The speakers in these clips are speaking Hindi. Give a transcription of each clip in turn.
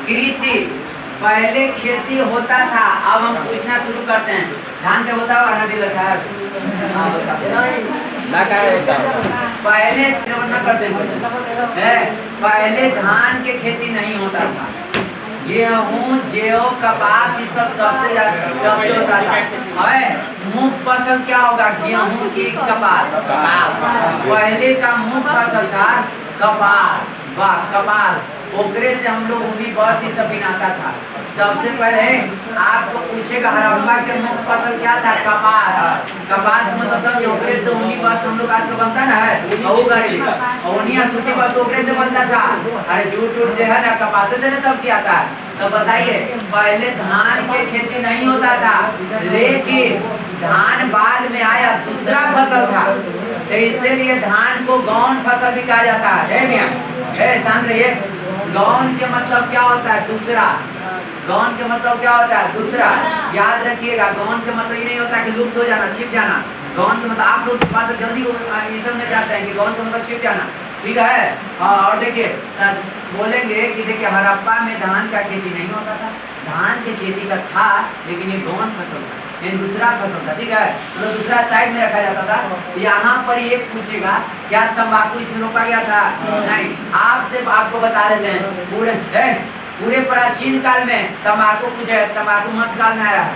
कृषि पहले खेती होता था। अब हम पूछना शुरू करते हैं, धान का होता होगा ना दिल साहब? पहले न करते है, पहले धान के खेती नहीं होता था। गेहूँ, जौ, कपास ये सब सबसे होता था। है मुख्य फसल क्या होगा? गेहूँ की कपास। पहले का मुख्य फसल था कपास। वाह, कपास। ओकरे से हम लोग उन्हीं बहुत ही सब बिनाता था। सबसे पहले आपको पूछेगा हड़प्पा के मुख्य फसल क्या था? कपास। कपास मतलब सब ओकरे से उन्हीं बस हम लोग आज बनता ना है, सूती बस ओकरे से बनता था। अरे जूट जो है ना कपास से ना सबसे आता है। तो बताइए, पहले धान के खेती नहीं होता था, लेकिन धान बाद में आया, दूसरा फसल था, तो इसीलिए धान को गौण फसल भी कहा जाता है। शांत रहिए। गौण के मतलब क्या होता है? दूसरा। गौण के मतलब क्या होता है? दूसरा। याद रखिएगा, गौण के मतलब ये नहीं होता कि लुप्त हो जाना, छिप जाना। गौण के मतलब आप लोग पास जल्दी ये समझ जाते हैं कि गौण का मतलब छिप जाना, ठीक है। और देखिए बोलेंगे कि देखिए हड़प्पा में धान का खेती नहीं होता था, धान की खेती का था, लेकिन ये गौण फसल था, ये दूसरा फसल था, ठीक है। तो दूसरा साइड में रखा जाता था। यहाँ पर ये पूछेगा क्या तंबाकू इसमें रोपा गया था? नहीं। आपको बता देते हैं, पूरे प्राचीन काल में तंबाकू तंबाकू मध्य काल में आया है,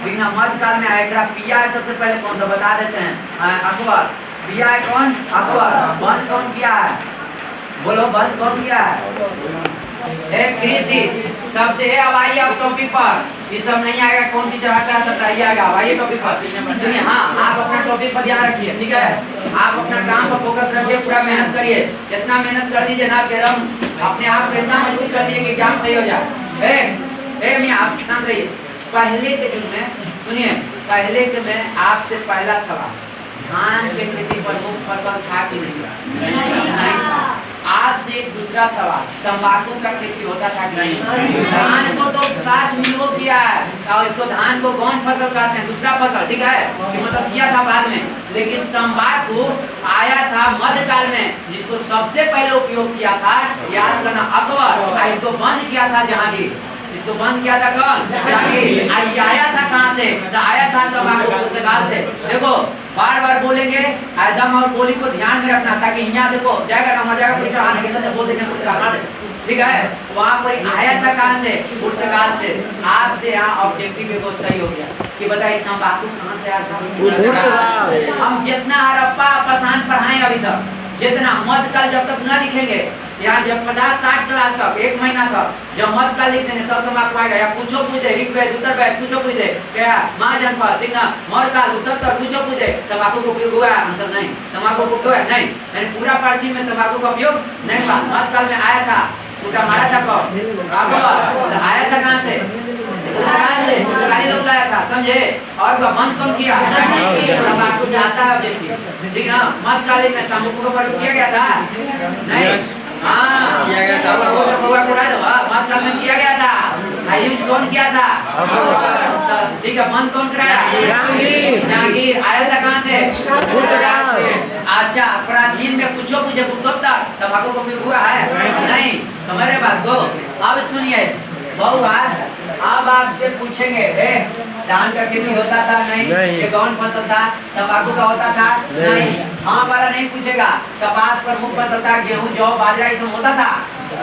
बिना मध्य काल में आया। पिया है सबसे पहले कौन? तो बता देते हैं, अकबर। पिया है कौन? अकबर। बंद कौन किया है? बोलो, बंद कौन किया है? कृषि सबसे है। अब आइए अब टॉपिक पर, ये सब नहीं आएगा, कौन सी जगह का सब नहीं आएगा। आइए टॉपिक पर, सुनिए। हाँ, आप अपना टॉपिक पर ध्यान रखिए, ठीक है। आप अपना काम पर फोकस रखिए, पूरा मेहनत करिए। जितना मेहनत कर लीजिए ना, एकदम अपने आप को इतना मजबूत कर लीजिए कि एग्जाम सही हो जाए। मियां आप शांत रहिए। पहले के युग में, सुनिए, पहले के में आपसे पहला सवाल, धान के खेती प्रमुख फसल था कि नहीं था। आपसे एक दूसरा सवाल, तंबाकू का खेती होता था कि नहीं? धान को तो साथ मिलो किया है और इसको धान को गौण फसल कहते हैं, दूसरा फसल, ठीक है, कि मतलब किया था बाद में। लेकिन तंबाकू आया था मध्यकाल में, जिसको सबसे पहले उपयोग किया था, याद करना, अकबर। इसको बंद किया था जहांगीर। इसको बंद किया था कौन? जहांगीर। आया था कहाँ से? तो आया था तंबाकू पुर्तगाल से। देखो बार बार बोलेंगे, एकदम और बोली को ध्यान में रखना, ताकि यहाँ देखो जाएगा ना, मर जाएगा, पीछे आने के से बोल देंगे पुर्तगाल से, ठीक है। वहाँ पर आया था कहाँ से? पुर्तगाल से। आपसे यहाँ ऑब्जेक्टिव को सही हो गया कि बताइए तंबाकू कहाँ से आया था? हम जितना हड़प्पा पसान पढ़ाएं अभी तक, जितना मध्यकाल जब तक न लिखेंगे, यहाँ जब 50-60 क्लास तक, 1 महीना तक जब मध्यकाल लिख देंगे तब तंबाकू आएगा। या पूछो पूछे, ऋग्वेद उत्तरवेद पूछो पूछे, क्या महाजनपद, ठीक ना, मध्यकाल उत्तर पूछो पूछे, तंबाकू का उपयोग हुआ है? आंसर नहीं। तंबाकू का उपयोग है नहीं, यानी पूरा प्राचीन में तंबाकू का उपयोग नहीं हुआ। मध्यकाल में आया था, सूटा मारा था कौन? अकबर। आया था कहाँ से? पुर्तगाली लोग लाया था, समझे। और बंद कौन किया? तंबाकू से आता है ऑब्जेक्टिव, ठीक ना। मध्यकालीन में तंबाकू का प्रयोग किया गया था? नहीं। हाँ, किया गया था। मध्यकाल में किया गया था। यूज कौन किया था? ठीक है। बंद कौन कराया? जहांगीर। आया था कहाँ से? पुर्तगाल से। अच्छा, प्राचीन में पूछो पूछे तंबाकू का उपयोग हुआ है? नहीं। समझ रहे बात को? अब सुनिए बहुवार, अब आपसे पूछेंगे धान का खेती होता था? नहीं। ये गौण फसल था। तंबाकू का होता था? नहीं। हाँ वाला नहीं पूछेगा। कपास प्रमुख फसल था, गेहूं, जौ, बाजरा ये सब होता था,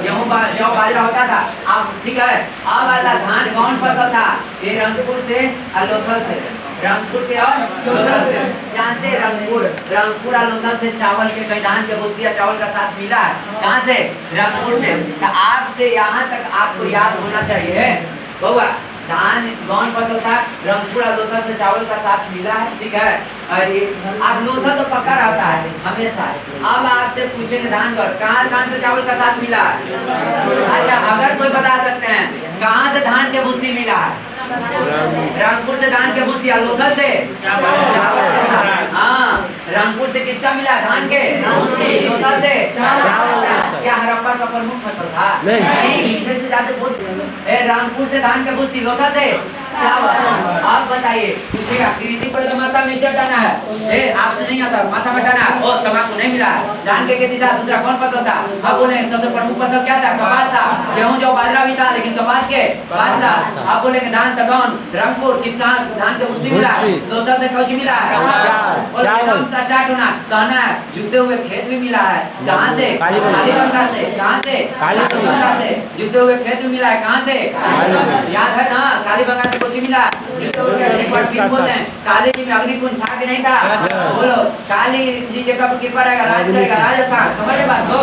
गेहूं, जौ, बाजरा होता था। अब ठीक है, अब वाला धान गौण फसल था। ये रंगपुर से और लोथल से, रंगपुर से और लोथल से। जानते हैं रंगपुर और लोथल से चावल के कई धान के भूसिया चावल का साथ मिला है। कहाँ से? रंगपुर से। तो आपसे यहाँ तक आपको याद होना चाहिए बउआ, धान गौण फसल था, रंगपुर और लोथल से चावल का साथ मिला है, ठीक है। अब लोथल तो पक्का रहता है हमेशा। अब आपसे पूछेंगे धान गौण कहाँ से चावल का साथ मिला है? अच्छा, अगर कोई बता सकते हैं कहाँ से धान के भूसी मिला है? रंगपुर से धान के भूसी, लोथल से चावल के साथ। हाँ, रंगपुर से किसका मिला? धान के भूसी, लोथल से क्या हड़प्पा का प्रमुख फसल था? नहीं। से ज्यादा रंगपुर से धान के भूसी, लोथल से चावल। आप बताइए, पूछेगा कृषि पर तो माथा में से हटाना है, आपसे नहीं आता, माथा में हटाना। ओ तंबाकू नहीं मिला, धान के खेती था, दूसरा कौन फसल था? अब बोले सबसे प्रमुख फसल क्या था? कपास था। गेहूं जो बाजरा भी था, लेकिन कपास के बाद था। आप बोलेंगे धान था कौन? रंगपुर, किस कहाँ धान के उसी मिला? लोथल से कौन मिला? स्टार्ट होना कहना है, जुते हुए खेत भी मिला है। कहाँ से? कालीबंगा से। कहाँ से? कालीबंगा से। जुते हुए खेत भी मिला है। कहाँ से? याद है ना? कालीबंगा से कुछ मिला। जुते हुए एक बार फिर बोल रहे हैं, काली जी में अग्निकुंज था कि नहीं था? बोलो, काली जी जगह कृपा रहेगा, राज करेगा राजस्थान। समझे बात को?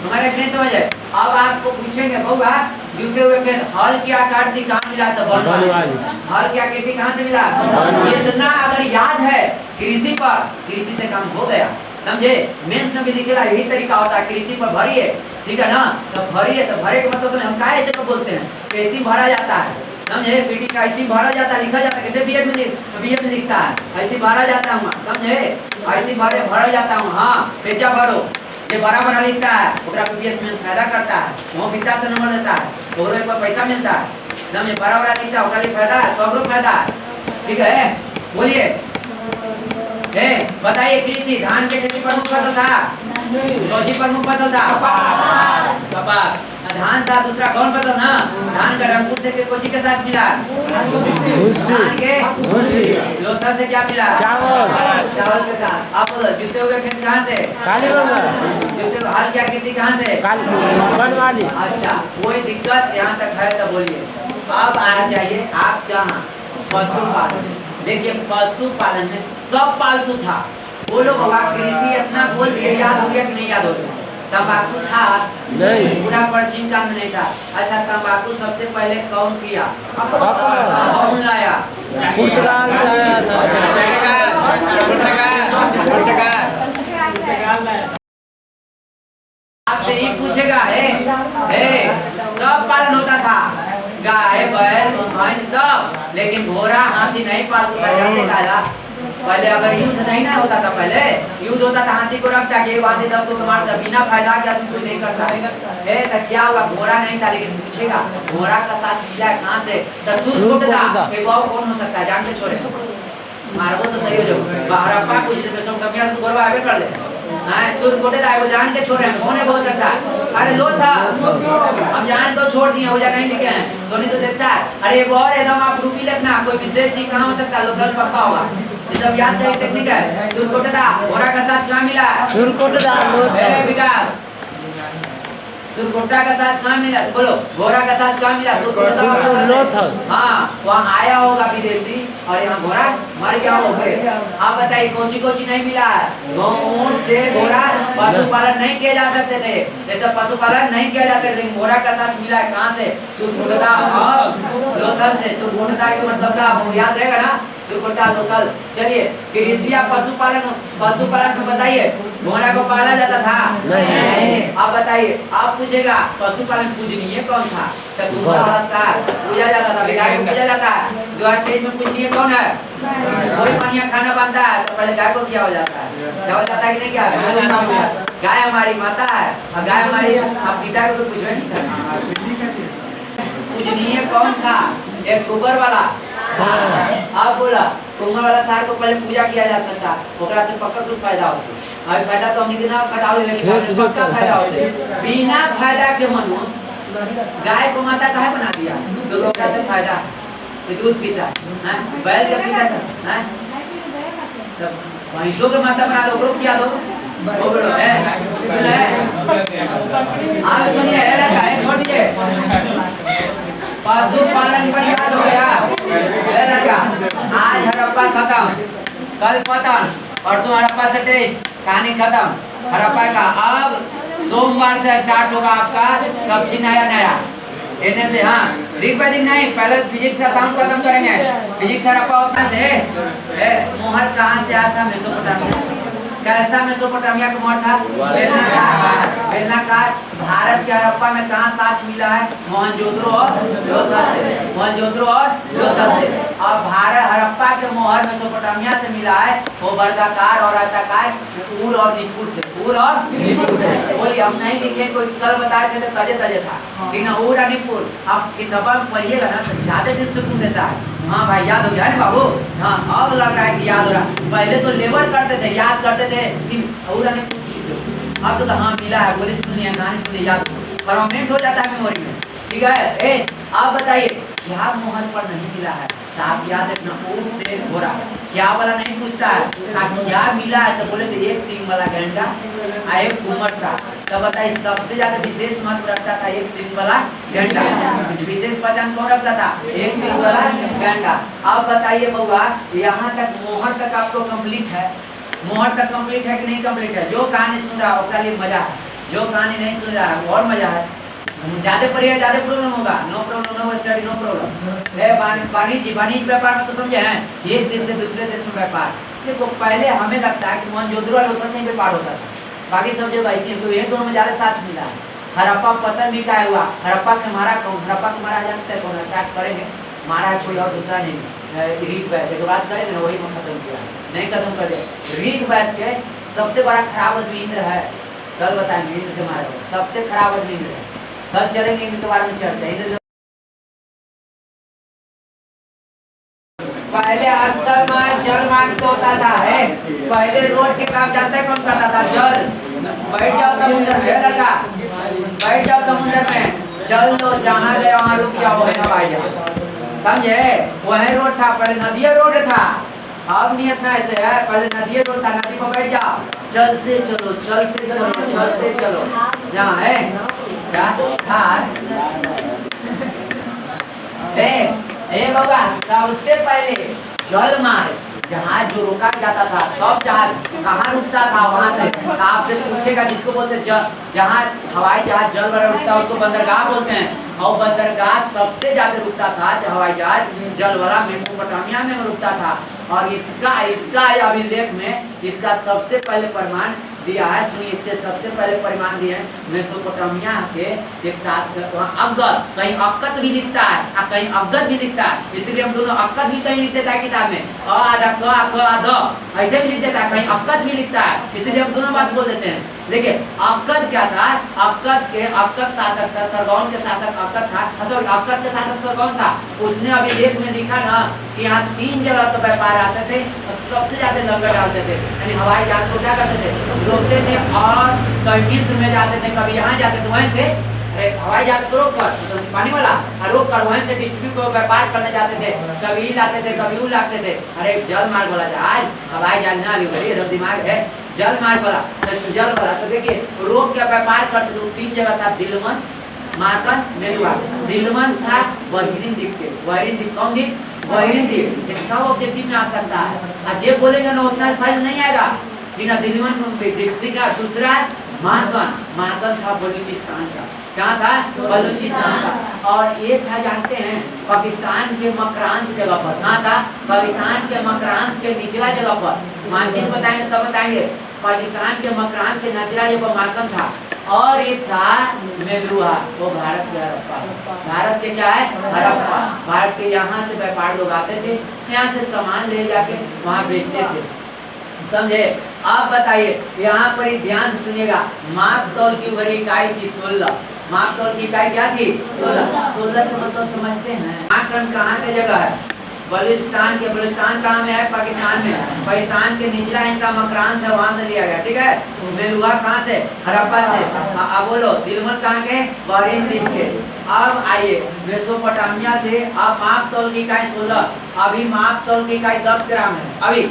हमारे नहीं समझे। अब आपको पूछेंगे बउआ, जुते हुए खेत हल क्या काटती कहाँ मिला? तो हल क्या खेती कहाँ से मिला? इतना अगर याद है कृषि पर, कृषि से काम हो गया। समझे? मेंस में भी लिखेला यही तरीका होता है, कृषि पर भरिए, ठीक है ना? तो भरिए, तो भरे का मतलब हम क्या ऐसे को बोलते हैं, कैसी भरा जाता है। समझे? पीटी का ऐसी भरा जाता है, लिखा जाता है। कैसे बीएड में लिखता है, ऐसी भरा जाता हूँ। समझे? ऐसी भरा जाता हूँ। हाँ, पेजा भरो, ये बड़ा बड़ा लिखता है, ओकरा पीपीएस में फायदा करता है, वो पिता से नंबर देता है, ओकरे पर पैसा मिलता है। समझे? बड़ा बड़ा लिखता है, ओकरा लिए फायदा है, सब लोग फायदा है। ठीक है, बोलिए। बताइए, कृषि धान के खेती प्रमुख फसल था? कौन सी प्रमुख फसल था? कपास। धान था, दूसरा कौन फसल ना? धान का रंगपुर से कोची के साथ मिला? धान के लोथल से क्या मिला? चावल के साथ। आप बोलो, जुते हुए खेत कहाँ से? कालीबंगा। जुते हुए हल क्या खेती कहाँ से? बनवाली। अच्छा, कोई दिक्कत यहाँ तक है तो बोलिए। अब आ जाइए आप जहाँ पशुपालन। देखिए, पशुपालन में सब पालतू था। बोलो बाबा, कृषि इतना बोल दिए, याद हो गया कि नहीं याद हो गया? तंबाकू था नहीं, पूरा प्राचीन काल में नहीं था। अच्छा, तंबाकू सबसे पहले कौन किया? कौन लाया? पुर्तगाल से आया था। आपसे ही पूछेगा, सब पालन होता था, गाय बैल भैंस सब, लेकिन घोड़ा हाथी नहीं पालतू था। जानते काला? पहले अगर युद्ध नहीं ना होता था, पहले युद्ध होता था, हाथी को रखता कि हाथी 10 को मारता, बिना फायदा के आदमी कोई नहीं करता है। तो क्या हुआ? घोड़ा नहीं था, लेकिन पूछेगा घोड़ा का साथ मिला है कहाँ से? एक और कौन हो सकता है? जान के छोड़े, मारो तो सही हो जाओ। हड़प्पा को घोड़ा आगे कर ले, सुरकोटे वो जान के छोड़े, कौन है बोल सकता है? अरे लो था, हम जान को छोड़ दिए, वो नहीं लिखे हैं तो नहीं तो देखता है। अरे एक और एकदम आप रूपी देखना, कोई विशेष चीज कहाँ हो सकता है? लोकल पक्का होगा, ये सब याद है, टेक्निक है। सुरकोटे घोड़ा का साथ कहाँ मिला? सुरकोटे विकास, सुरकोटा का साथ कहाँ मिला? बोलो, घोड़ा का साथ कहाँ मिला? हाँ, वहाँ आया होगा विदेशी और यहाँ घोड़ा मर गया हो गए। आप बताइए, कोची नहीं मिला? ऊंट से घोड़ा पशुपालन नहीं किया जा सकते थे, जैसे पशुपालन नहीं किया जा सकते, लेकिन घोड़ा का साथ मिला है कहाँ से? सुरकोटा और लोथल से। सुरकोटा के मतलब आपको याद रहेगा ना? सुरकोटा लोकल। चलिए, कृषि या पशुपालन में बताइए, घोड़ा को पाला जाता था? नहीं। आप बताइए, आप पूछेगा पशुपालन पूजनीय कौन था? वाला सार पूजा जाता था, गाय को पूजा जाता है। 2023 में पूजनीय कौन है? कोई बढ़िया खाना बनता है तो पहले गाय को क्या हो जाता है? क्या हो जाता है कि नहीं? क्या गाय हमारी माता है और गाय हमारी, आप पिता को तो पूछो नहीं था। पूजनीय कौन था? एक गोबर वाला आप बोला, कुम्हार वाला सार को पहले पूजा किया जा सकता, ओकरा से पक्का कुछ फायदा होते। अभी फायदा तो हम इतना बताओ, लेकिन पक्का फायदा होते। बिना फायदा के मनुष्य गाय को माता काहे बना दिया? तो ओकरा से फायदा, तो दूध पीता है, बैल का पीता था, भैंसों के माता बना दो, क्या दो? आप सुनिए, छोड़ दीजिए। पशुपालन पर याद हो गया? आज हड़प्पा खत्म, कल पतन, परसों हड़प्पा से टेस्ट, कहानी खत्म हड़प्पा का। अब सोमवार से स्टार्ट होगा आपका सब चीज नया एने से। हाँ, ऋग्वैदिक नहीं, पहले फिजिक्स का साउंड खत्म करेंगे। फिजिक्स हड़प्पा उतना से मोहर कहाँ से आया था? मेसोपोटामिया से। कैसा मेसोपोटामिया का मोहर था? बेलनाकार। भारत के हड़प्पा में कहाँ साक्ष मिला है? मोहनजोदड़ो और लोथल से। मोहनजोदड़ो और लोथल से। और भारत हड़प्पा के मोहर मेसोपोटामिया से मिला है, वो वर्गाकार और आयताकार, ऊर और निपुर से। उर और बोलिए हम नहीं लिखे, कोई कल बताए थे तो तजे तजे था, लेकिन उर और निपुर आप किताबा में पढ़िएगा ना तो ज्यादा दिन सुकून देता है। हाँ भाई याद हो गया है बाबू, हाँ अब लग रहा है कि याद हो रहा है। पहले तो लेबर करते थे, याद करते थे कि उर और निपुर, अब तो हाँ मिला है, बोली सुन लिया, कहानी सुन लिया, याद परमानेंट हो जाता है मेमोरी में। ठीक है, आप बताइए क्या मोहर पर नहीं मिला है, तो आप याद रखना ऊर से घोड़ा, क्या वाला नहीं पूछता है, क्या मिला है तो बोले तो एक सींग वाला गैंडा और एक कुमर सा। तो बताइए सबसे ज्यादा विशेष महत्व रखता था एक सींग वाला गैंडा, विशेष पहचान कौन रखता था, एक सींग वाला गैंडा। अब बताइए बउआ यहाँ तक मोहर तक आपको कंप्लीट है, मोहर तक कंप्लीट है कि नहीं कंप्लीट है? जो कहानी सुन रहा है उसका लिए मजा है, जो कहानी नहीं सुन रहा है और मजा है। ज्यादा पढ़िएगा ज्यादा प्रॉब्लम होगा, no problem, no study, no problem. वाणिज्य व्यापार में तो समझे हैं, एक देश से दूसरे देश में व्यापार। देखो पहले हमें लगता है कि मोहनजोदड़ो होता से व्यापार होता था, बाकी सब जगह ऐसी है, तो ये दोनों में ज्यादा साथ मिला है। हड़प्पा पतन भी क्या हुआ, हड़प्पा के मारा कौन, हड़प्पा के मारा जानते हैं कौन, स्टार्ट करेंगे, मारा है कोई और दूसरा नहीं, ऋग वैद के बात करेंगे ना, वही में खत्म किया, नहीं खत्म कर दे। ऋग वैद के सबसे बड़ा खराब आदमी इंद्र है, कल बताएंगे इंद्र के मारे सबसे खराब आदमी इंद्र है, कल चलेंगे इनके बारे में चर्चा। इंद्र पहले स्थल मार्ग जल मार्ग से होता था, है पहले रोड के काम जानते हैं कौन करता था, जल। बैठ जाओ समुद्र में लड़का, बैठ जाओ समुद्र में, चल लो जहाँ गए वहाँ रुक जाओ, है हवाई जहाज, समझे? वही रोड था, पहले नदी रोड था, अब नियत ना ऐसे है, पहले नदी रोड था, नदी पर बैठ जाओ, चलते चलो चलते चलो चलते चलो, जहाँ है क्या बाबा सबसे पहले जल मार्ग, जहाज जो रोका जाता था, सब जहाज कहाँ रुकता था, वहां से आपसे पूछेगा, जिसको बोलते जहाँ हवाई जहाज जल वाला रुकता है उसको बंदरगाह बोलते हैं, और बंदरगाह सबसे ज्यादा रुकता था हवाई जहाज जल वाला मेसोपोटामिया में रुकता था। और इसका अभिलेख में इसका सबसे पहले प्रमाण दिया है, सुनिए इसके सबसे पहले परिमाण दिए हैं मेसोपोटामिया के एक शासक, वहाँ अगद, कहीं अक्कत भी लिखता है और कहीं अगद भी लिखता है, इसलिए हम दोनों अक्कत भी कहीं लिख देता है किताब में, अ आधा क ध ऐसे भी लिख देता है, कहीं अक्कत भी लिखता है, इसलिए हम दोनों बात बोल देते हैं। देखिए अक्कत क्या था, अक्कत शासक था, सरगौन के शासक अक्कत था, सॉरी अक्कत के शासक सरगौन था। उसने अभिलेख में लिखा ना कि यहाँ 3 जगह तो व्यापार आते थे और सबसे ज्यादा लंगर डालते थे, यानी हवाई जहाज को क्या करते थे, रोकते थे और कभी मिस्र में जाते थे, कभी यहाँ जाते थे, वहीं से हवाई जहाज को रोक कर पानी वाला रोक कर वहीं से डिस्ट्रिक्ट को व्यापार करने जाते थे, कभी लाते थे कभी वो लाते थे। अरे जल मार्ग वाला जहाज, हवाई जहाज ना लियो, दिमाग है जल मार्ग वाला, जल वाला। तो देखिए रोक के व्यापार करते थे। 3 जगह था, दिलमन, माकन, मेलुआ। दिलमन था बहिरीन द्वीप के, बहिरीन द्वीप कौन द्वीप, बहिरीन द्वीप, ये सब ऑब्जेक्टिव में आ सकता है, और जे बोलेगा ना उतना फाइल नहीं आएगा, बिना दिलमन का। दूसरा माकन, माकन था बलूचिस्तान का, क्या था, बलूचिस्तान का। और एक था जानते हैं पाकिस्तान के मकरांत जगह पर, कहाँ था, पाकिस्तान के मकरांत के निचला जगह पर, मानचित्र बताएंगे तब बताएंगे, पाकिस्तान के मकरांत के निचला जगह पर माकन था। और एक था मेलुआ, वो भारत के हड़प्पा, भारत के क्या है, हड़प्पा। भारत के यहाँ से व्यापार लोग आते थे, यहाँ से सामान ले जाके वहाँ बेचते थे, समझे? आप बताइए यहाँ पर ही ध्यान से सुनिएगा, माप तौल की भरी इकाई थी 16, माप तौल की इकाई क्या थी, 16 के मतलब समझते हैं। माकन कहाँ की जगह है, बलूचिस्तान के, बलूचिस्तान कहाँ में है, पाकिस्तान में, पाकिस्तान के निचला हिस्सा मकरांत है, वहाँ से लिया गया, ठीक है। मेलुआ कहाँ से, हड़प्पा से। अब बोलो दिलमन कहाँ के, बहरीन द्वीप के। अब आइए मेसोपोटामिया से, अब माप तौल की इकाई 16, अभी माप तौल की इकाई 10 ग्राम है, अभी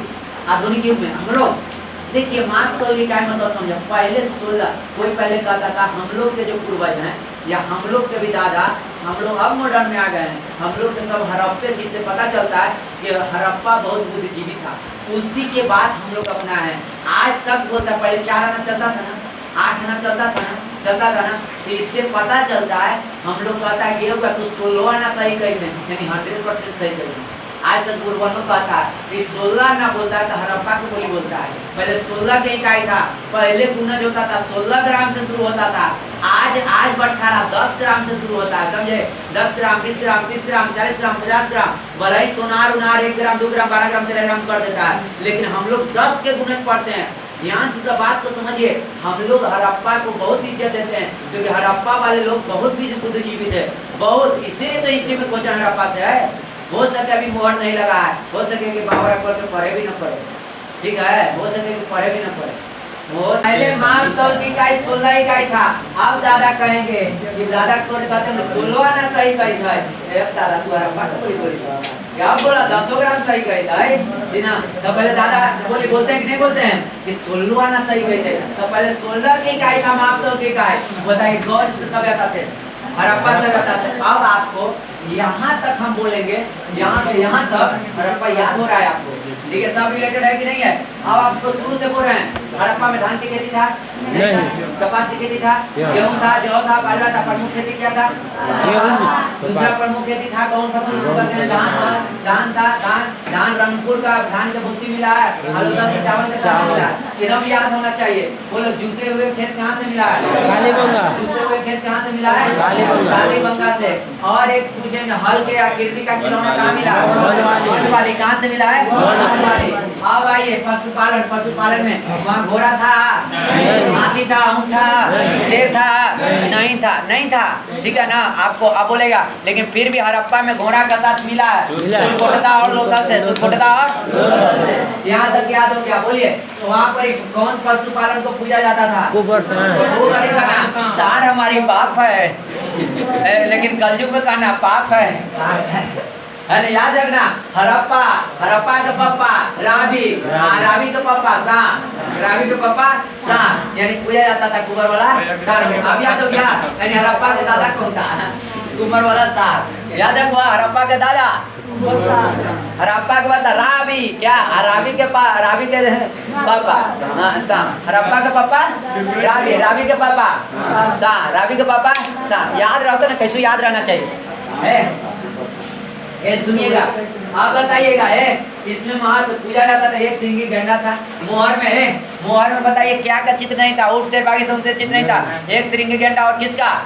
आधुनिक युग में हम लोग। देखिए माप तौल की इकाई मतलब समझो, पहले 16, कोई पहले कहता था हम लोग के जो पूर्वज हैं या हम लोग के भी दादा, हम लोग अब मॉडर्न में आ गए हैं, हम लोग के सब हड़प्पे से पता चलता है कि हड़प्पा बहुत बुद्धिजीवी था, उसी के बाद हम लोग अपना है। आज तक बोलता, पहले 4 आना चलता था ना, 8 आना चलता था ना, तो इससे पता चलता है हम लोग कहता है कि तू 16 आना सही कही नहीं, यानी 100% सही कही। आज तक बुरबनो कहता है कि 16 ना बोलता है तो हड़प्पा की बोली बोलता है। पहले 16 के इकाई था, पहले गुना जो होता था 16 ग्राम से शुरू होता था, आज बटखारा 10 ग्राम से शुरू होता है, समझे? 10 ग्राम, 20 ग्राम, 30 ग्राम, 40 ग्राम, 50 ग्राम, भले ही सोनार उनार 1 ग्राम, 2 ग्राम, 12 ग्राम, 13 ग्राम कर देता है, लेकिन हम लोग 10 के गुणक पढ़ते हैं। ध्यान से सब बात को समझिए। हम लोग हड़प्पा को बहुत इज्जत देते हैं क्योंकि हड़प्पा वाले लोग बहुत भी बुद्धिजीवी थे, बहुत, इसीलिए तो हिस्ट्री में क्वेश्चन हड़प्पा से है। हो सके अभी मोहर नहीं लगा है, हो सके कि बाबर अकबर के पढ़े भी न पढ़े, ठीक है, हो सके कि पढ़े भी न पढ़े। वो पहले माप तौल की इकाई 16 इकाई था, अब दादा कहेंगे कि दादा को कहते हैं 16 ना सही कही था। एक दादा तू हड़प्पा का कोई बोली क्या बोला 10 ग्राम सही कही था जी ना। तो पहले दादा बोलते हैं कि नहीं बोलते हैं कि 16 आना सही कही थे। तो पहले 16 की इकाई था माप तौल की इकाई, बताइए गौर सभ्यता से, हड़प्पा सभ्यता से। अब आपको यहाँ तक हम बोलेंगे, यहाँ से यहाँ तक हड़प्पा याद हो रहा है आपको, ठीक है, सब रिलेटेड है कि नहीं है। अब आपको शुरू से बोल रहे हैं हड़प्पा में धान की खेती था, नहीं, कपास की खेती था, गेहूं था, जौ था, बाजरा था। प्रमुख खेती क्या था? दूसरा प्रमुख खेती था कौन फसल कहते हैं? धान था। धान रंगपुर का धान का भूसी मिला है, हल्दा के चावल के साथ मिला है, एकदम याद होना चाहिए। बोलो जूते हुए खेत कहाँ से मिला है? कालीबंगा। जूते हुए खेत कहाँ से मिला है? कालीबंगा से। और एक पूछेंगे हल के आकृति का खिलौना कहाँ मिला? वाली कहाँ से मिला है? वाली। अब आइए पशुपालन में वहाँ घोड़ा था, हाथी था, ऊँट था, शेर था, नहीं था, ठीक है ना। आपको अब बोलेगा लेकिन फिर भी हड़प्पा में घोड़ा का साथ मिला है, सुरकोटदा और लोथल से, सुरकोटदा और लोथल से। यहाँ तक याद हो गया, बोलिए। तो वहाँ पर कौन पशुपालन को पूजा जाता था? सार हमारी बाप है, लेकिन कलयुग में कहना पाप है ना। याद रखना, हड़प्पा का पापा रावी, रावी का पापा सा, यानी पूजा जाता था कुबर वाला सार में। अब याद हो गया, यानी हड़प्पा के दादा कौन था? कुबर वाला सार। याद रखो, हड़प्पा के दादा, हड़प्पा के बाद रावी, क्या रावी के पापा सा, हड़प्पा का पापा रावी के पापा सा, रावी के पापा सा। याद रहता ना, कैसे याद रहना चाहिए। ये सुनिएगा, आप बताइएगा इसमें महत्व पूजा जाता था, एक सिंगी गंडा था। मोहर में बताइए क्या का चित्र नहीं था? ऊँट से बाकी सबसे चित्र नहीं था, एक श्रृंगी गंडा। और किसका?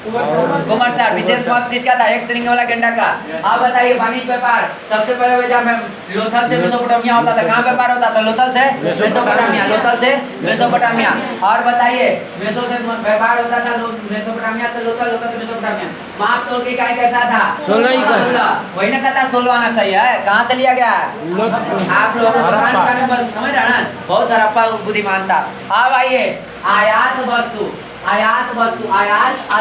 कुमार साहब। विशेष महत्व किसका था? एक श्रृंगी वाला गंडा का। आप बताइए वाणिज्य व्यापार सबसे पहले लोथल से मेसोपोटामिया होता था। कहाँ व्यापार होता था? लोथल से मेसोपोटामिया, लोथल से मेसोपोटामिया। और बताइए मेसो से व्यापार होता था, मेसोपोटामिया से लोथल, लोथल से मेसोपोटामिया। माप तौल की इकाई कैसा था? 16। वही ना कहता 16 आना सही है। कहाँ से लिया गया? आप लोगों को समझ रहे ना, बहुत हड़प्पा बुद्धिमान था। अब आइए आयात वस्तु, आयात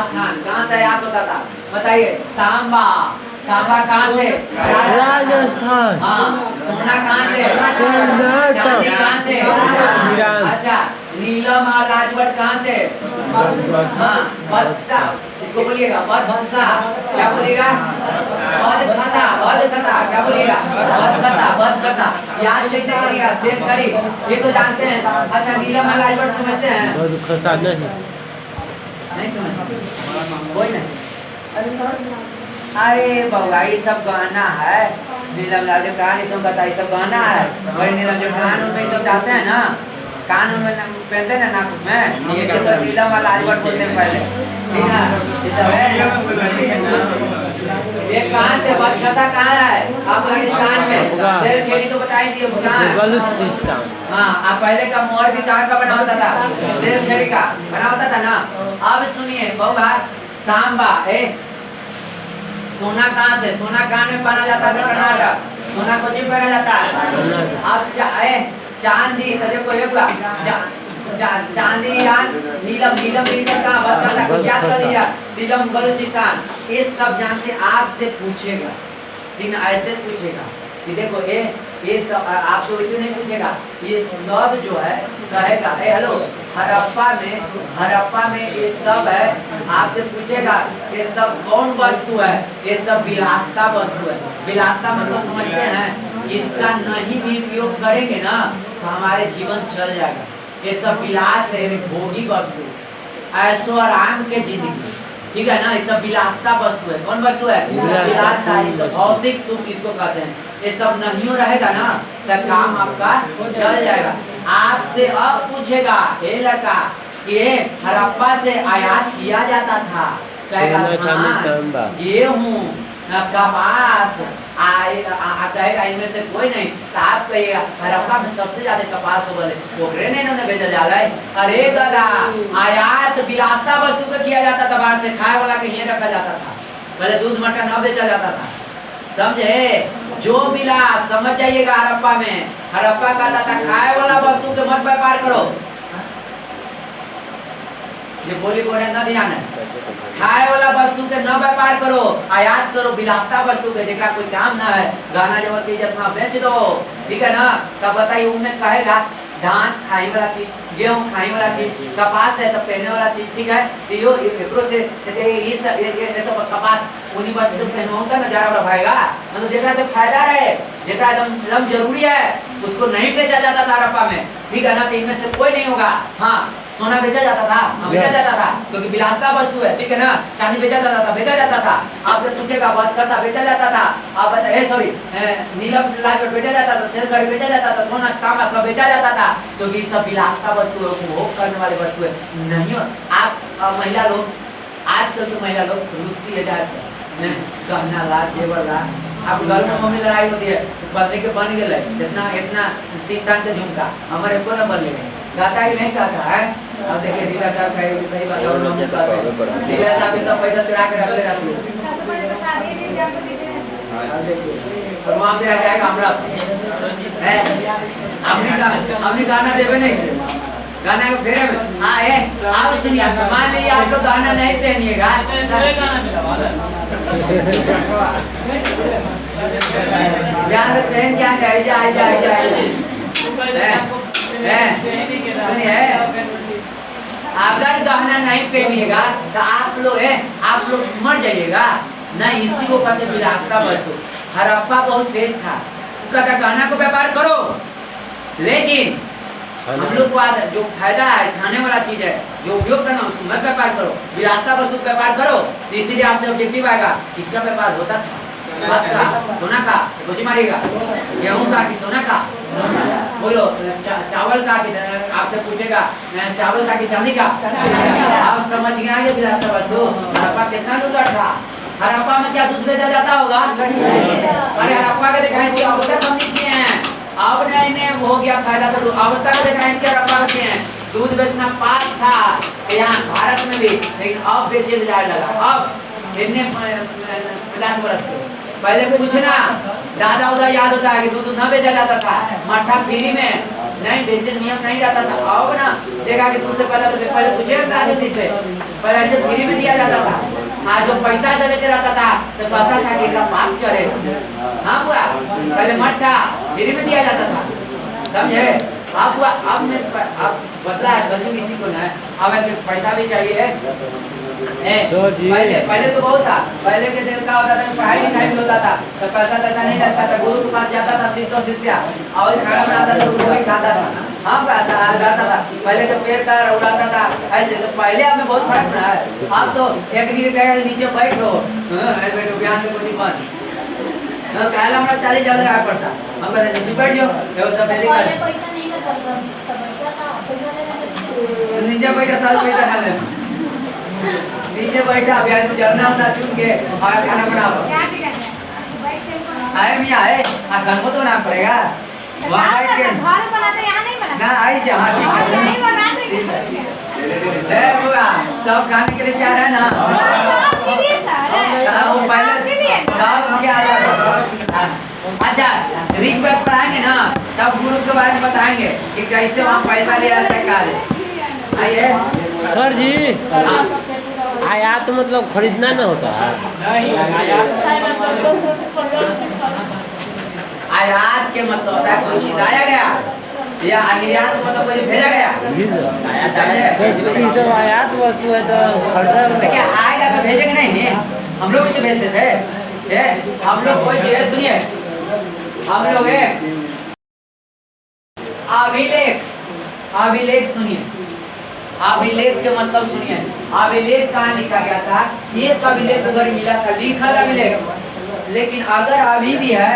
स्थान, कहाँ से आयात होता था? बताइए। तांबा कहाँ से? राजस्थान। हाँ। सोना कहाँ से? चांदी कहाँ से? अच्छा। नीलम और राजवट कहाँ से? हाँ, बदसा, इसको बोलिएगा बदखसा। क्या बोलिएगा? बदखसा। क्या बोलिएगा? बदखसा। याद कैसे करिएगा? सेव करी, ये तो जानते हैं। अच्छा, नीलम और राजवट समझते हैं? बदखसा नहीं समझते कोई नहीं। अरे बउआ ये सब गहना है, नीलम लाल जो कहानी सब बताई सब गहना है। और नीलम जो कानून में सब डालते हैं ना, कानून में पहनते हैं ना नाक में, ये सब नीलम और लाजवट बोलते हैं पहले, ठीक है। ये सब है। ये कहाँ से? बदखसा कहाँ है? अफगानिस्तान में। शेर खेड़ी तो बताई दिए बलूचिस्तान। हाँ, आप पहले का मोहर भी कहाँ का बना होता था? शेर खेड़ी का बना होता था ना। अब सुनिए बउआ, तांबा सोना कहाँ से? सोना कहाँ में पहना जाता है? कर्नाटक। सोना को जी पहना जाता है। अब चांदी तो देखो चांदी नीलम का बदखसा कुछ याद कर लिया, सीलम बलूचिस्तान। ये सब जानते आपसे पूछेगा, ठीक है, ऐसे पूछेगा कि देखो ये सब आपसे वैसे नहीं पूछेगा। ये सब जो है कहेगा हेलो हड़प्पा में ये सब है, आपसे पूछेगा ये सब कौन वस्तु है? ये सब विलासता वस्तु है। विलासता मतलब समझते हैं, इसका नहीं भी उपयोग करेंगे ना तो हमारे जीवन चल जाएगा। ये सब विलास है, भोगी वस्तु, ऐशो आराम के जिंदगी, ठीक है ना। ये सब विलासता वस्तु है। कौन वस्तु है? विलासता। ये सब भौतिक सुख इसको कहते हैं। ये सब नहीं रहेगा ना तो काम आपका चल जाएगा। आपसे अब पूछेगा हे लड़का, ये हड़प्पा से आयात किया जाता था, कहेगा गेहूं, कपास, कहेगा इनमें से कोई नहीं, तो आप कहिएगा हड़प्पा में सबसे ज्यादा कपास हो बोले पोखरे ने इन्होंने भेजा जा रहा है। अरे दादा, आयात विलासता वस्तु को किया जाता था, बाहर से खाए वाला के यहीं रखा जाता था, पहले दूध मट्ठा न बेचा जाता था, समझे? जो मिला समझ जाइएगा। हड़प्पा में हड़प्पा कहता था खाए वाला वस्तु के मत व्यापार करो, ये बोली बोले ना ध्यान है, खाए वाला वस्तु के न व्यापार करो, आयात करो विलासता वस्तु के, जेकरा कोई काम ना है, गाना जबर की इज्जत में बेच दो, ठीक है ना? तब बताइए उनमें कहेगा धान खाई वाला चीज, गेहूं खाई वाला चीज, कपास है तो पहने वाला चीज, ठीक है? यो एकरो से ये सब कपास उन्हीं बस जो पहनवाऊंगा ना जा रहा भाईगा, मतलब जेकरा से फायदा रहे, जेकरा एकदम जरूरी है, उसको नहीं बेचा जाता था हड़प्पा में, ठीक है ना? तो इनमें से कोई नहीं होगा। हाँ, सोना बेचा जाता था, बेचा जाता था क्योंकि विलासता वस्तु है, ठीक है ना? चांदी बेचा जाता था, बेचा जाता था, आप टूटेगा बात करता बेचा जाता था, आप सॉरी नीलम लाल बेचा जाता था, सिल्वर बेचा जाता था, सोना तांबा सब बेचा जाता था, क्योंकि तो सब विलासता वस्तु है, उपभोग करने वाली वस्तु है। नहीं आप महिला लोग, आजकल तो महिला लोग रुस्ती है जाते गहना ला जेवर ला, आप घर में मम्मी लड़ाई होती है बच्चे के बन गए इतना इतना 3 टांग के झुमका हमारे को ना बन ले गाता ही नहीं कहता है। अब देखिए डीलर साहब का सही बात और लोग कहते हैं डीलर साहब इतना पैसा चुरा के रख ले रहते और वहां पे आ जाएगा हमरा है हमने गाना देवे नहीं, गाना को फेरे में हाँ है आप सुनिए, मान लीजिए आप लोग गाना नहीं पहनिएगा, ध्यान से पहन क्या गए जाए सुनिए, आप अगर गहना नहीं पहनिएगा तो आप लोग मर जाइएगा ना। इसी को कहते विलासता वस्तु। हड़प्पा बहुत तेज था, उसका गहना को व्यापार करो, लेकिन हम लोग को जो फायदा है खाने वाला चीज है जो उपयोग करना उसको मत व्यापार करो, विलासता वस्तु व्यापार करो। इसीलिए आपसे ऑब्जेक्टिव आएगा किसका व्यापार होता था, बस का, सोना का, गोजी मारिएगा, गेहूं का कि सोना का, बोलो चावल का कि आपसे पूछेगा चावल का कि चांदी का। आप समझ गए आगे विलासता वस्तु। हड़प्पा कितना दूध था, हड़प्पा में क्या दूध बेचा जाता होगा? अरे हड़प्पा के दिखाई से अब तक हम नहीं किए हैं, अब नहीं हो गया फायदा तो अब तक दिखाई से हड़प्पा के हैं दूध बेचना पास था यहाँ भारत में भी, लेकिन अब बेचे जाने लगा। अब इतने 50 वर्ष से पहले पूछना दादा उदा याद होता है कि दूध न बेचा जाता था, मट्ठा फ्री में नहीं बेचे नियम नहीं रहता था। अब ना देखा कि दूध से पहले पूछेगा दादी से, पहले ऐसे फ्री में दिया जाता था। आज जो पैसा से लेके रहता था तो कहता था कि इसका पाप चढ़ेगा। हाँ पूरा पहले मट्ठा फ्री में दिया जाता था, समझे? अब बदला है, कलयुग इसी को ना है। अब पैसा भी चाहिए पहले तो बहुत था, पहले के दिन का होता था पढ़ाई लिखाई भी होता था तो पैसा नहीं लगता था, गुरु के पास जाता था शिष्य और खाना बनाता था गुरु वही खाता था। हाँ पैसा रहता था, पहले तो पेड़ का उड़ाता था ऐसे, तो पहले हमें बहुत फर्क पड़ा है। अब तो एक नीचे बैठो बैठो बयान से कुछ बंद कहला हमारा 40,000 लगा पड़ता, हम कहते नीचे बैठ जाओ नीचे बैठा था पैसा ना ले नीचे बैठा अभी तो जरना होता चुन के और खाना बनाओ आए मियां आए खाना को तो बनाना पड़ेगा वहां बैठ के घर बनाते यहां नहीं बनाते ना आई जहां यहीं बना देंगे बुआ सब खाने के लिए क्या है ना वो पहले सब क्या है। अच्छा रिक पे पढ़ाएंगे ना तब गुरु के बारे में बताएंगे कि कैसे वहाँ पैसा लिया जाता है काले। आइए सर जी, आयात मतलब खरीदना ना होता है? आयात के मतलब होता है कोई चीज लाया गया या निर्यात मतलब कोई भेजा गया। ये सब आयात वस्तु है तो खरीदा क्या आएगा तो भेजेंगे नहीं, हम लोग भी तो भेजते थे। हम लोग कोई चीज सुनिए, हम लोग अभिलेख सुनिए, अभिलेख के मतलब सुनिए। अभिलेख कहाँ लिखा गया था? एक अभिलेख अगर मिला था लिखल अभिलेख, लेकिन अगर अभी भी है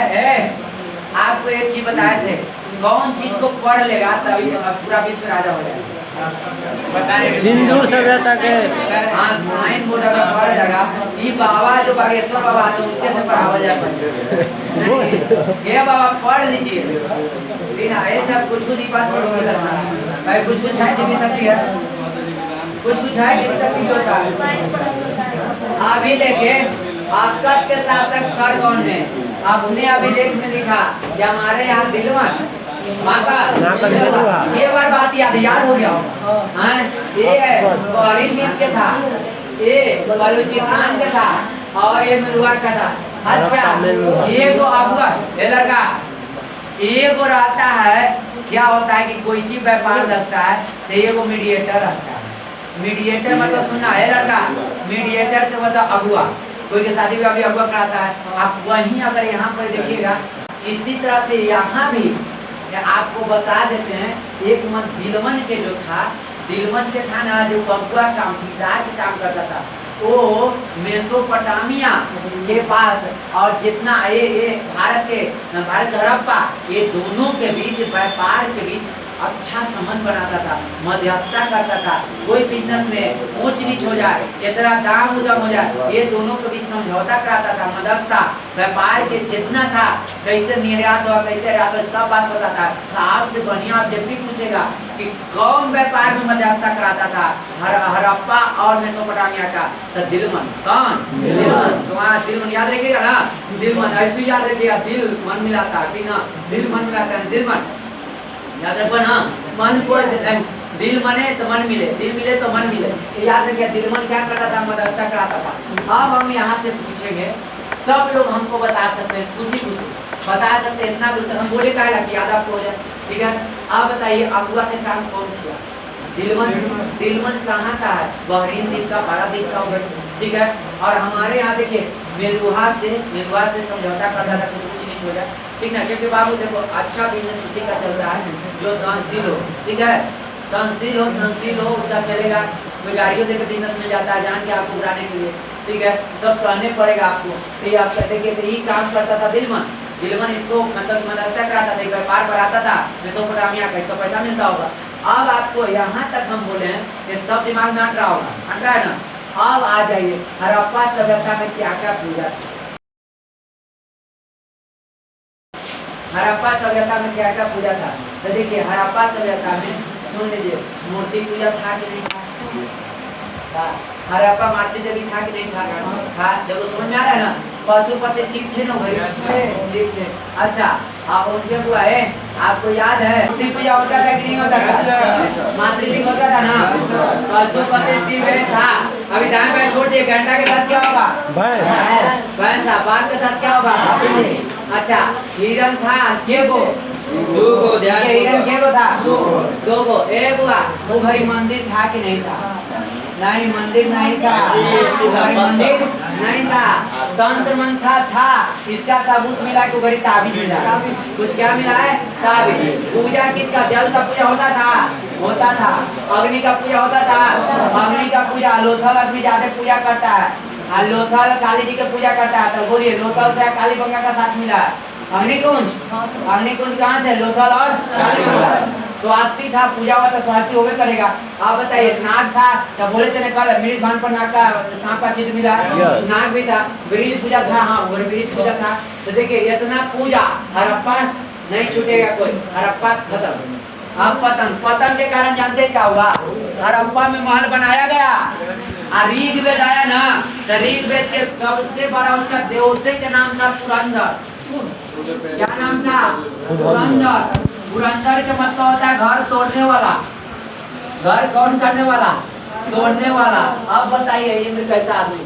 आपको एक चीज बताए थे, कौन चीज को पढ़ लेगा तभी पूरा विश्व राजा हो जाएगा। सिंधु सभ्यता के हाँ साइन बोर्ड अगर पढ़ जाएगा ये बाबा जो बागेश्वर बाबा तो उसके से पढ़ावा जाए ये बाबा पढ़ लीजिए लेकिन ऐसा कुछ ही बात पढ़ोगे लगना भाई कुछ है भी सकती है कुछ है भी सकती होता है अभी लेके आपका के शासक सर कौन है आपने अभिलेख में लिखा कि हमारे यहाँ दिलवन माता ये बार बात याद हो गया हाँ ये बहरीन के था ये बलूचिस्तान का था और ये मिलवार का था अच्छा ये को अगुआ ये लड़का ये को रहता है क्या होता है कि कोई चीज व्यापार लगता है तो ये को मीडिएटर रहता है मीडिएटर मतलब सुना है लड़का मीडिएटर तो मतलब अगुआ कोई के शादी में अभी अगुआ कराता है आप वहीं अगर यहाँ पर देखिएगा इसी तरह से यहाँ भी आपको बता देते हैं एक मन दिलमन के जो था दिलमन के था ना जो अगुआ काम पिता के काम करता था वो मेसोपोटामिया के पास और जितना ये भारत हड़प्पा ये दोनों के बीच व्यापार के बीच अच्छा संबंध बनाता था मध्यस्थता करता था कोई बिजनेस में ऊंच नीच हो जाए इतना दाम उदम हो जाए ये दोनों के बीच समझौता कराता था मध्यस्थता व्यापार के जितना था कैसे निर्यात हुआ कैसे आयात हुआ सब बात बताता था आपसे बढ़िया आप जब भी पूछेगा कि कौन व्यापार में मध्यस्थता कराता था हड़प्पा और मेसोपोटामिया का तो दिलमन कौन दिलमन तो वहाँ दिलमन याद रखिएगा ना दिलमन ऐसे याद रखिएगा दिल मन मिलाता है ना दिल मन मिलाता है दिलमन याद रखो ना मन को दिल मने तो मन मिले दिल मिले तो मन मिले याद रखिए दिलमन क्या करता था मध्यस्थता कराता था अब हम यहाँ से पूछेंगे सब लोग हमको बता सकते हैं खुशी खुशी बता सकते हैं इतना दूर हम बोले कहा कि याद आपको हो जाए ठीक है आप बताइए अगुआ के काम कौन किया दिलमन कहाँ का है बहरीन द्वीप का भारत द्वीप का होगा ठीक है और हमारे यहाँ देखिए मिलुहा से समझौता करता था कुछ नहीं हो जाए ठीक है क्योंकि बाबू देखो अच्छा बिजनेस उसी का चल रहा है जो सहनशील हो ठीक है सहनशील हो उसका चलेगा कोई गाड़ियों देकर बिजनेस में जाता है जान के आपको उड़ाने के लिए ठीक है सब सहने पड़ेगा आपको तो आप देखिए तो ये काम करता था दिलमन इसको मतलब मदद कराता था व्यापार बढ़ाता था मेसोपोटामिया का इसको पैसा मिलता होगा अब आपको यहाँ तक हम बोले हैं ये सब दिमाग में हट रहा होगा हट रहा है ना अब आ जाइए हड़प्पा सभ्यता में क्या क्या पूजा हड़प्पा सभ्यता में क्या क्या पूजा था तो देखिए हड़प्पा सभ्यता में सुन लीजिए मूर्ति पूजा था कि नहीं था हड़प्पा मूर्ति देवी था कि नहीं था देखो समझ में आ रहा है ना पशुपति शिव थे ना शिव थे अच्छा आप उनके बुआ है आपको याद है मूर्ति पूजा होता था कि नहीं होता था मातृलिंग होता था ना पशुपति शिव था अभी दान पे छोड़ दिए घंटा के साथ क्या होगा भैंसा बाघ के साथ क्या होगा अच्छा हिरन था के को दो को ध्यान हिरन के को था दो को ए बुआ वो घरी मंदिर था कि नहीं था नहीं मंदिर नहीं था मंदिर नहीं था तंत्र मंत्र था इसका सबूत मिला कि घड़ी ताबीज मिला कुछ क्या मिला है ताबीज पूजा किसका जल का पूजा होता था अग्नि का पूजा होता था अग्नि का पूजा लोथल आदमी ज्यादा पूजा करता है लोथल काली जी का पूजा करता है तो बोलिए लोथल से काली गंगा का साथ मिला अग्निकुंज कहाँ से लोथल और काली गंगा स्वास्थ्य था पूजा हुआ तो स्वास्थ्य होवे करेगा आप बताइए नाग था तो बोले थे कल मृत भान पर नाग का सांप का चित्र मिला नाग भी था ब्रिज पूजा था हाँ ब्रिज पूजा था तो देखिए इतना पूजा हड़प्पा नहीं छूटेगा कोई हड़प्पा खत्म अब पतन के कारण जानते क्या हुआ हड़प्पा में महल बनाया गया ऋग्वेद आया ना तो ऋग्वेद के सबसे बड़ा उसका देवते के नाम था पुरंदर क्या नाम था पुरंदर के मतलब होता है घर तोड़ने वाला घर कौन करने वाला तोड़ने वाला अब बताइए इंद्र कैसा आदमी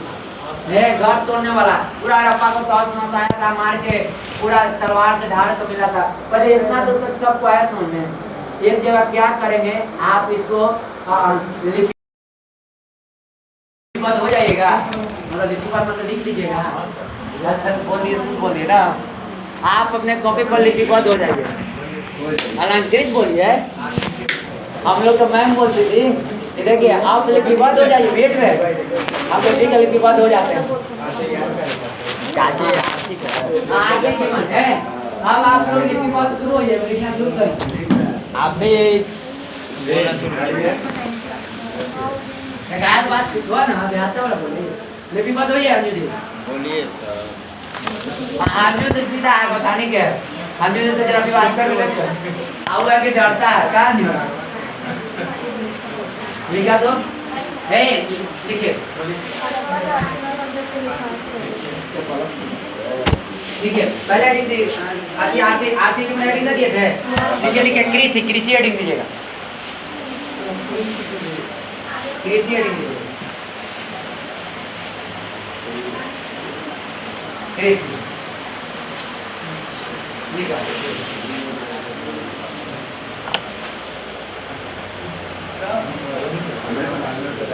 है घर तोड़ने वाला पूरा हड़प्पा को तहस नहस आया था मार के पूरा तलवार से धार तो मिला था पर इतना दूर तक सबको आया समझ में एक जगह क्या करेंगे आप इसको लिपिबद्ध हो जाइएगा मतलब इसके बाद मतलब लिख लीजिएगा बोलिए ना आप अपने कॉपी पर लिपिबद्ध हो जाइए अलंकृत बोलिए हम लोग तो मैम बोलती थी देखिए आप लिपिबद्ध हो जाइए वेट में आप ठीक है लिपिबद्ध हो जाते हैं आगे जीवन है अब आप लोग लिपिबद्ध शुरू हो जाए लिखना शुरू करें आप भी गायक बात सिखवा ना बिहाते वाला बोले लेकिन बात वही है अंजू जी बोलिए सर। अंजू से सीधा है बताने के अंजू से जरा भी बात कर ले आओ आके डरता है क्या नहीं लिखा तो हे लिखे ठीक है पहले हेडिंग दी आती आती आती की हेडिंग ना दिए थे लिखे लिखे कृषि कृषि हेडिंग दीजिएगा कृषि हेडिंग दीजिएगा कृषि लिखा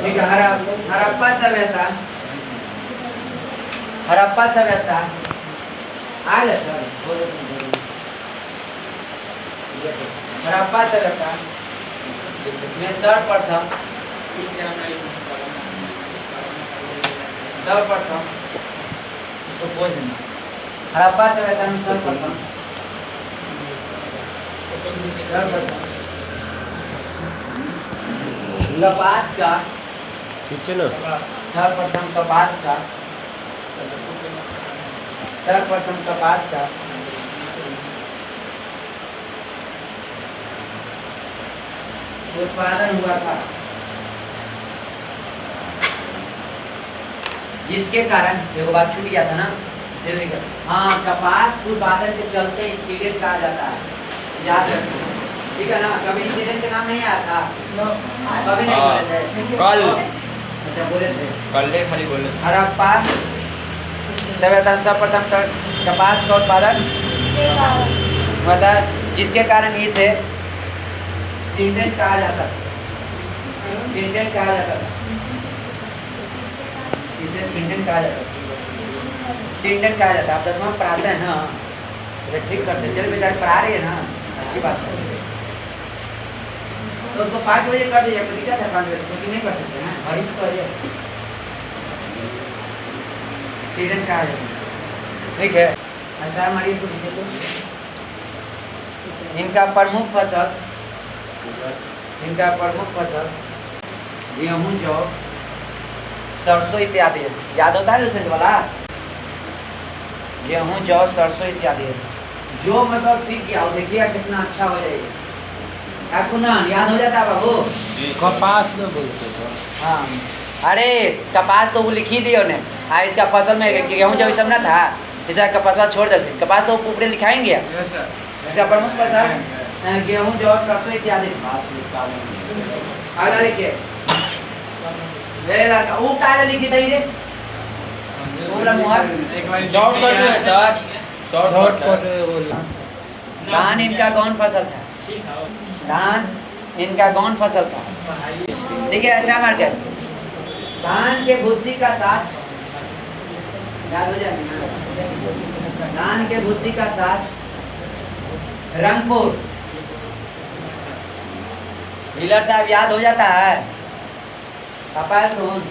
ठीक है हड़प्पा सभ्यता हड़प्पा सभ्यता आ गया सर हड़प्पा सभ्यता में सर्वप्रथम इसको बोल देना हड़प्पा सभ्यता में सर्वप्रथम कपास का पीछे ना सर्वप्रथम कपास का उत्पादन हुआ था जिसके कारण एक बात छूट गया था ना हाँ कपास उत्पादन के चलते सीडेड कहा जाता है याद रखो ठीक है ना कभी सीडेड का नाम नहीं आया था कभी नहीं बोले थे कल अच्छा बोले थे कल खाली बोले हड़प्पा सभ्यता सर्वप्रथम कपास का उत्पादन हुआ जिसके कारण इसे सिंडेड कहा जाता था सिंडेड कहा जाता था इसे सिंडेड कहा जाता था सिंडेड कहा जाता है आप 10वां पढ़ाते हैं ना ठीक करते चल बेचारे पढ़ा रही है ना अच्छी बात है तो उसको 5 बजे कर दीजिए कोई दिक्कत है 5 बजे क्योंकि नहीं कर सकते हैं घड़ी तो करिए सीजन कहा जाता है ठीक है स्टार मारिए तो नीचे तो इनका प्रमुख फसल गेहूं जौ सरसों इत्यादि है याद होता है रिसेंट वाला गेहूं जौ सरसों इत्यादि है जो मतलब ठीक किया देखिए कितना अच्छा हो जाएगा आपको ना याद हो जाता है बाबू कपास में बोलते सर। हाँ अरे कपास तो वो लिख ही दिए उन्हें हाँ इसका फसल में गेहूं जब सब ना था इसका कपासवा छोड़ देते कपास तो ऊपर लिखाएंगे इसका प्रमुख फसल गेहूं जौ सरसों इत्यादि अगला लिखिए वो काले लिखी थी रे पूरा मुहर शॉर्टकट में सर शॉर्टकट धान इनका कौन फसल था धान इनका कौन फसल था देखिए स्टार मार्कर धान के भूसी का साथ याद हो जाएगा धान के भूसी का साथ रंगपुर डीलर साहब याद हो जाता है पापा तुम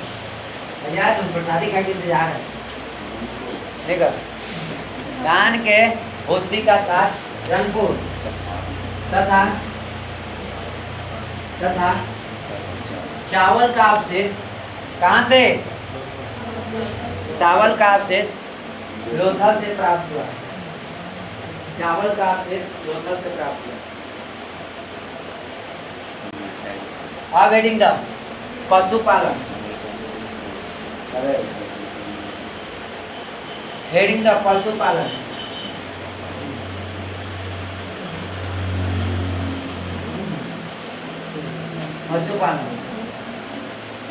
याद तुम प्रसादी खा के इंतजार है देखो धान के भूसी का साथ रंगपुर तथा चावल का अवशेष कहाँ से चावल का अवशेष लोथल से प्राप्त हुआ चावल का अवशेष लोथल से प्राप्त हुआ अब हेडिंग द पशुपालन हेडिंग द पशुपालन पशुपालन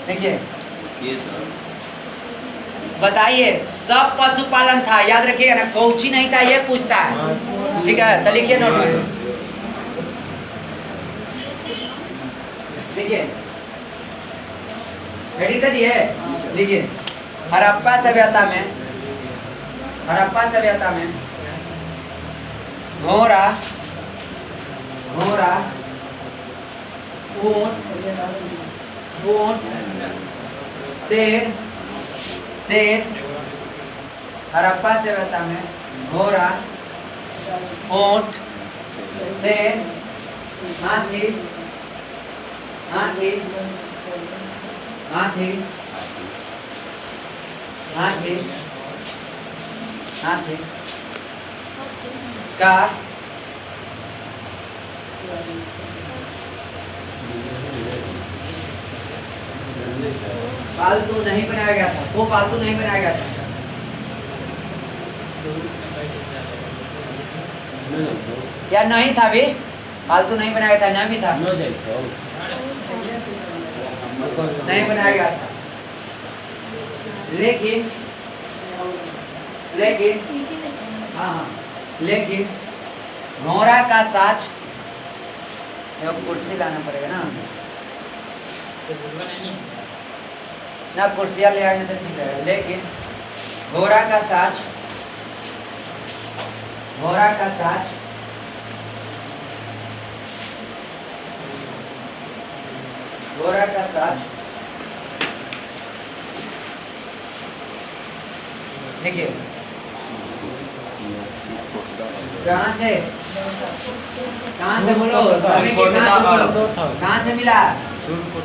देखिए बताइए सब पशुपालन था याद रखिएगा ना कौची नहीं था ये पूछता है ठीक है तो लिखिए नोट में देखिए हेडिंग दे दिए देखिए हड़प्पा सभ्यता में घोड़ा ऊंट शेर हड़प्पा सभ्यता में घोड़ा ऊंट शेर हाथी हाथी हाथी हाथी हाथी कार पालतू नहीं बनाया गया था, वो पालतू नहीं बनाया गया था। या नहीं था भी, पालतू नहीं बनाया था, ना भी था, नहीं बनाया गया था। लेकिन हाँ लेकिन घोड़ा का साच, कुर्सी लाना पड़ेगा ना, ना कुर्सियाँ ले आएंगे तो ठीक है। लेकिन घोड़ा का साच, घोड़ा का साच घोड़ा का साच देखिए कहाँ से बोलो, कहाँ से मिला?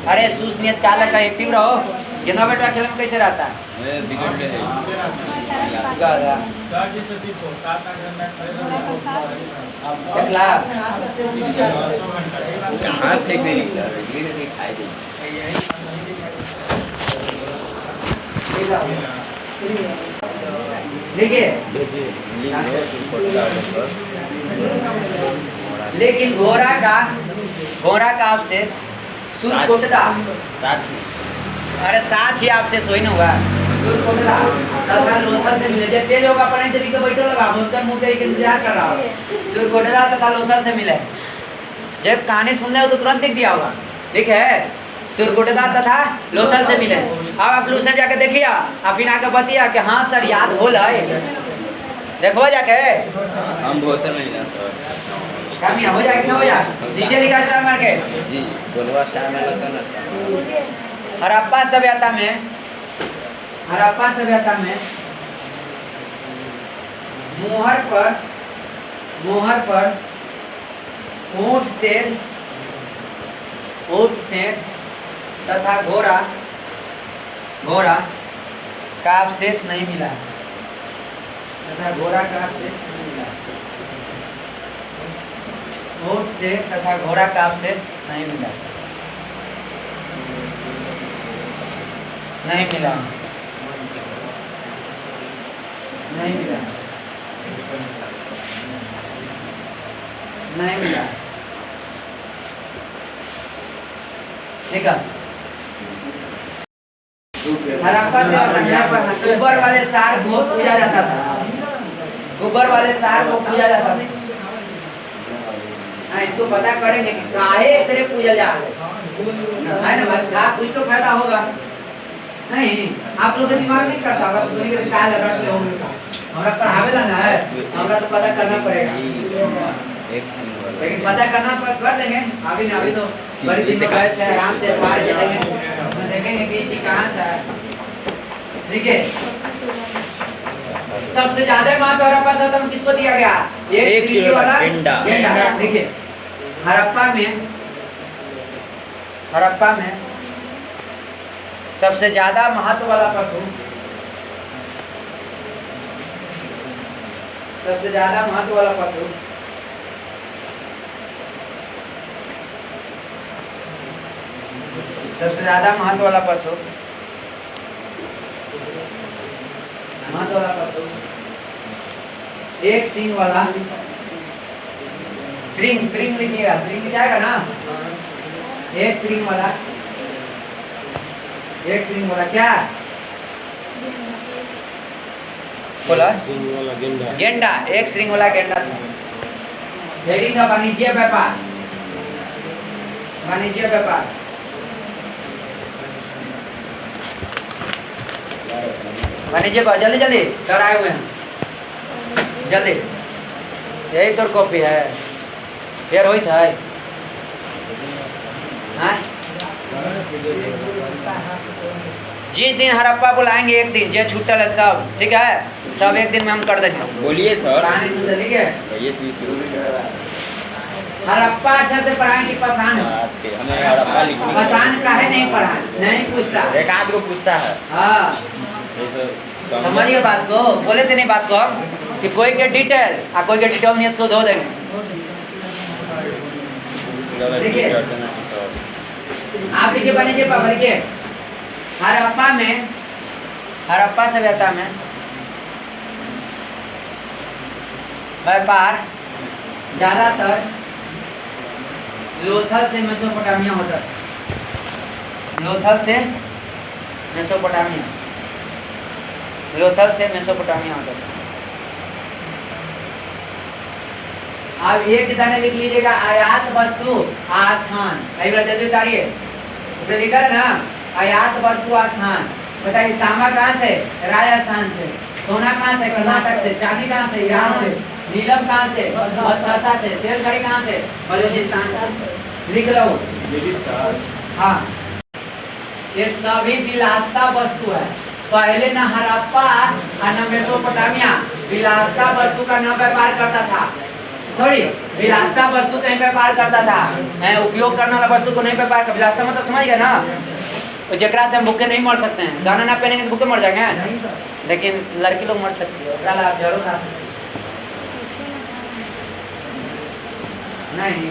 अरे सुसनियत काला का एक्टिव रहो। गेंदा बैटवा खेल में कैसे रहता है? देखिए लेकिन घोड़ा का अवशेष सुरकोटदा साच, अरे साच ही अवशेष वही ना हुआ। सुरकोटदा तथा लोथल से मिले, जब तेज होगा पढ़ाई से लिखकर बैठो लगा बोलकर मुंह के इंतजार कर रहा हो। सुरकोटदा तथा लोथल से मिले, जब कहानी सुन ले तो तुरंत देख दिया होगा। ठीक है, सुरकोटदा तथा लोथल से मिले। अब आप लोग जाके देखिए, आप इन आके बतिया कि हाँ सर याद हो लय, देखो जाके हम बोलते नहीं ना सर, काम हो जाए कि ना हो जाए। नीचे लिखा स्टार मार के जी बोलवा स्टार में लगता ना सर। हड़प्पा सभ्यता में, हड़प्पा सभ्यता में मोहर पर ऊंट से तथा घोड़ा का अवशेष नहीं मिला, तथा घोड़ा का अवशेष नहीं मिला। ऊंट से तथा घोड़ा का अवशेष नहीं मिला, नहीं मिला, नहीं मिला, नहीं मिला। ठीक है, हड़प्पा से गोबर वाले सार को पूजा जाता था, गोबर वाले सार को पूजा जाता था। हाँ, इसको पता करेंगे कि काहे तेरे पूजा जा है ना भाई, क्या कुछ तो फायदा होगा। नहीं आप लोग दिमाग नहीं करता होगा, तो तुम्हें काल रट ले होगा, हमरा पढ़ावेला ना है, हमरा तो पता करना पड़ेगा। लेकिन पता करना कर देंगे, अभी ना, अभी तो बड़ी दिन से आराम से बाहर बैठेंगे, उसमें देखेंगे कि ये कहाँ से है। देखिए सबसे ज्यादा महत्व हड़प्पा सभ्यता में किसको दिया गया? एक श्रृंगी वाला गेंडा। देखिए हड़प्पा में सबसे ज्यादा महत्व वाला पशु, सबसे ज्यादा महत्व वाला पशु सबसे ज्यादा महत्व वाला पशु एक सींग वाला, श्रृंग लिखिएगा, श्रृंग जाएगा ना, एक श्रृंग वाला क्या बोला? गेंडा, एक श्रृंग वाला गेंडा था। यही था वाणिज्य व्यापार, जल्दी सर आए हुए हैं, जल्दी। यही तो कॉपी है, फिर होई था जिस दिन हड़प्पा बुलाएंगे, एक दिन जो छूटल है सब, ठीक है, सब एक दिन में हम कर देंगे। बोलिए सर। कहानी सुन लीजिए। हड़प्पा अच्छा से पढ़ाए कि पाषाण? आपके हमें हड़प्पा लिखने पाषाण काहे नहीं पढ़ा? नहीं पूछता। एक आध को पूछता है हाँ जैसे समझिए बात को, बोले थे नहीं बात को हम कि कोई के डिटेल आ कोई के डिटेल नहीं तो धो देंगे। देखिए आप लिखे बनीजिए पापा, लिखिए हड़प्पा सभ्यता में व्यापार ज्यादातर लोथल से मेसोपोटामिया होता था। लोथल से मेसोपोटामिया होता था। अब एक दाने लिख लीजिएगा, आयात वस्तु आस्थान। कई बार जल्दी उतारिए, ऊपर लिखा है ना, आयात वस्तु आस्थान। बताइए तांबा कहाँ से? राजस्थान से। सोना कहाँ से? कर्नाटक से। चांदी कहाँ से? ईरान से। नीलम कहाँ से? बसकासा से। सेलखड़ी कहाँ से? बलूचिस्तान से। लिख लो। हाँ ये सभी विलासता वस्तु है। पहले न हड़प्पा और न मेसोपोटामिया विलासता वस्तु का न व्यापार करता था। सॉरी, विलासता वस्तु कहीं व्यापार करता था, उपयोग करने वाला वस्तु को नहीं व्यापार कर। विलासता मतलब समझ गए ना, तो जकरा से हम भूखे नहीं मर सकते हैं। गाना ना पहनेंगे तो भूखे मर जाएंगे, लेकिन लड़की लोग मर सकती है। आप जरूर खा सकते नहीं